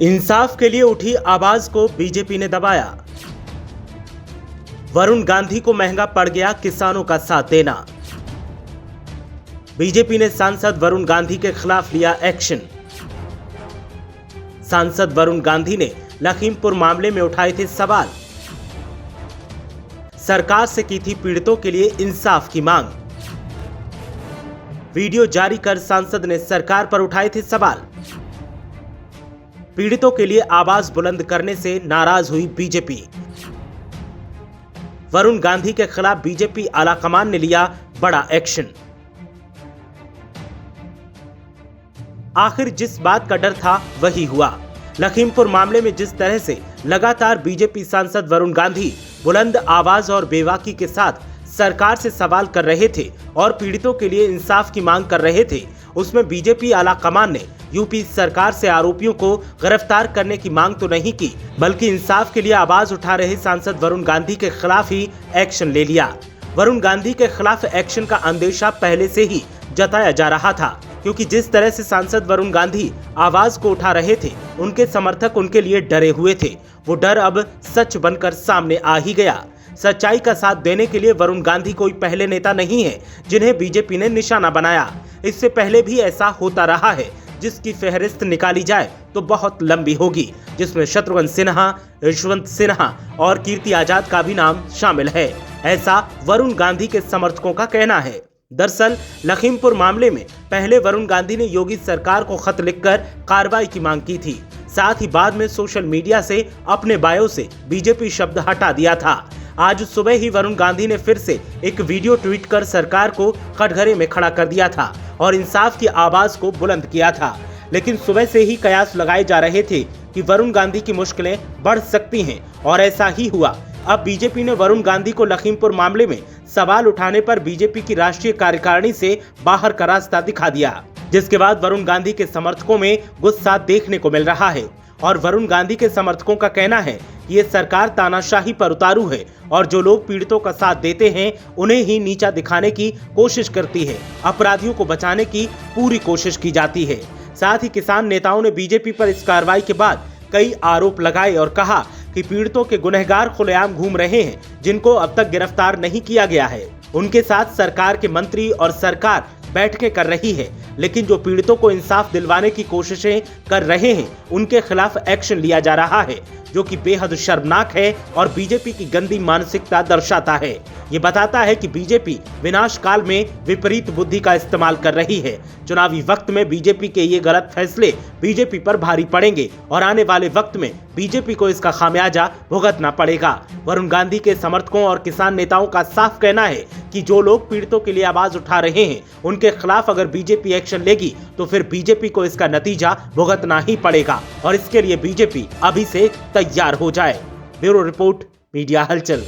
इंसाफ के लिए उठी आवाज को बीजेपी ने दबाया। वरुण गांधी को महंगा पड़ गया किसानों का साथ देना। बीजेपी ने सांसद वरुण गांधी के खिलाफ लिया एक्शन। सांसद वरुण गांधी ने लखीमपुर मामले में उठाए थे सवाल। सरकार से की थी पीड़ितों के लिए इंसाफ की मांग। वीडियो जारी कर सांसद ने सरकार पर उठाए थे सवाल। पीड़ितों के लिए आवाज बुलंद करने से नाराज हुई बीजेपी। वरुण गांधी के खिलाफ बीजेपी आलाकमान ने लिया बड़ा एक्शन। आखिर जिस बात का डर था वही हुआ। लखीमपुर मामले में जिस तरह से लगातार बीजेपी सांसद वरुण गांधी बुलंद आवाज और बेबाकी के साथ सरकार से सवाल कर रहे थे और पीड़ितों के लिए इंसाफ की मांग कर रहे थे, उसमें बीजेपी आलाकमान ने यूपी सरकार से आरोपियों को गिरफ्तार करने की मांग तो नहीं की, बल्कि इंसाफ के लिए आवाज उठा रहे सांसद वरुण गांधी के खिलाफ ही एक्शन ले लिया। वरुण गांधी के खिलाफ एक्शन का अंदेशा पहले से ही जताया जा रहा था, क्योंकि जिस तरह से सांसद वरुण गांधी आवाज को उठा रहे थे, उनके समर्थक उनके लिए डरे हुए थे। वो डर अब सच बनकर सामने आ ही गया। सच्चाई का साथ देने के लिए वरुण गांधी कोई पहले नेता नहीं है जिन्हें बीजेपी ने निशाना बनाया। इससे पहले भी ऐसा होता रहा है, जिसकी फहरिस्त निकाली जाए तो बहुत लंबी होगी, जिसमें शत्रुघ्न सिन्हा, यशवंत सिन्हा और कीर्ति आजाद का भी नाम शामिल है। ऐसा वरुण गांधी के समर्थकों का कहना है। दरअसल लखीमपुर मामले में पहले वरुण गांधी ने योगी सरकार को खत लिखकर कार्रवाई की मांग की थी। साथ ही बाद में सोशल मीडिया से अपने बायो से बीजेपी शब्द हटा दिया था। आज सुबह ही वरुण गांधी ने फिर से एक वीडियो ट्वीट कर सरकार को कटघरे में खड़ा कर दिया था और इंसाफ की आवाज को बुलंद किया था। लेकिन सुबह से ही कयास लगाए जा रहे थे कि वरुण गांधी की मुश्किलें बढ़ सकती हैं और ऐसा ही हुआ। अब बीजेपी ने वरुण गांधी को लखीमपुर मामले में सवाल उठाने पर बीजेपी की राष्ट्रीय कार्यकारिणी से बाहर का रास्ता दिखा दिया, जिसके बाद वरुण गांधी के समर्थकों में गुस्सा देखने को मिल रहा है। और वरुण गांधी के समर्थकों का कहना है कि ये सरकार तानाशाही पर उतारू है और जो लोग पीड़ितों का साथ देते हैं उन्हें ही नीचा दिखाने की कोशिश करती है। अपराधियों को बचाने की पूरी कोशिश की जाती है। साथ ही किसान नेताओं ने बीजेपी पर इस कार्रवाई के बाद कई आरोप लगाए और कहा कि पीड़ितों के गुनहगार खुलेआम घूम रहे हैं, जिनको अब तक गिरफ्तार नहीं किया गया है। उनके साथ सरकार के मंत्री और सरकार बैठकें कर रही है, लेकिन जो पीड़ितों को इंसाफ दिलवाने की कोशिशें कर रहे हैं उनके खिलाफ एक्शन लिया जा रहा है, जो कि बेहद शर्मनाक है और बीजेपी की गंदी मानसिकता दर्शाता है। ये बताता है कि बीजेपी विनाश काल में विपरीत बुद्धि का इस्तेमाल कर रही है। चुनावी वक्त में बीजेपी के ये गलत फैसले बीजेपी पर भारी पड़ेंगे और आने वाले वक्त में बीजेपी को इसका खामियाजा भुगतना पड़ेगा। वरुण गांधी के समर्थकों और किसान नेताओं का साफ कहना है कि जो लोग पीड़ितों के लिए आवाज उठा रहे हैं उनके खिलाफ अगर बीजेपी एक्शन लेगी तो फिर बीजेपी को इसका नतीजा भुगतना ही पड़ेगा और इसके लिए बीजेपी अभी से तैयार हो जाए। ब्यूरो रिपोर्ट, मीडिया हलचल।